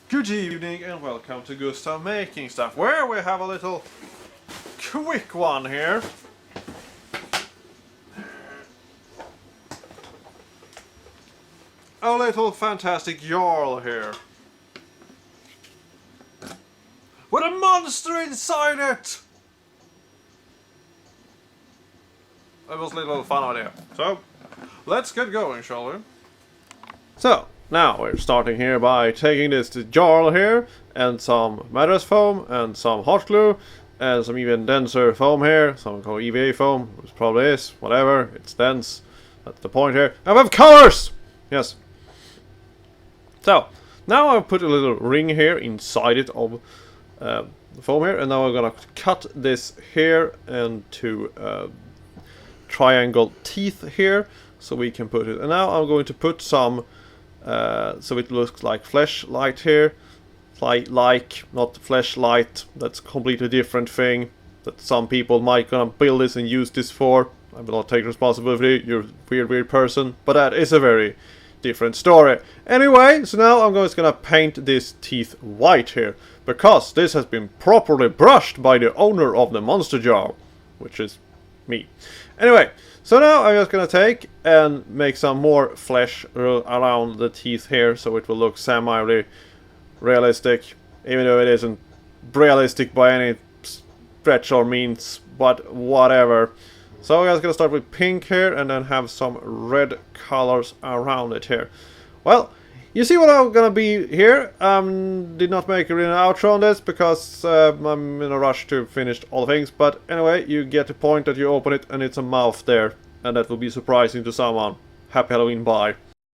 Good evening and welcome to Gustav Making Stuff, where we have a little quick one here. A little fantastic jarl here. With a monster inside it! It was a little fun idea. So, let's get going, shall we? So, now we're starting here by taking this jarl here, and some mattress foam, and some hot glue, and some even denser foam here, some called EVA foam, which probably is, whatever, it's dense, that's the point here. And we have colors! Yes. So, now I've put a little ring here inside it of the foam here, and now I'm gonna cut this here into triangle teeth here, so we can put it. And now I'm going to put some, so it looks like fleshlight here, not fleshlight. That's a completely different thing that some people might gonna build this and use this for. I will not take responsibility. You're a weird person, but that is a very different story. Anyway, so now I'm just gonna paint this teeth white here, because this has been properly brushed by the owner of the monster jar, which is me. Anyway, so now I'm just gonna take and make some more flesh around the teeth here, so it will look semi-realistic, even though it isn't realistic by any stretch or means, but whatever. So I'm just gonna start with pink here, and then have some red colors around it here. Well, you see what I'm gonna be here. Did not make a real outro on this because I'm in a rush to finish all the things. But anyway, you get the point that you open it and it's a mouth there, and that will be surprising to someone. Happy Halloween, bye.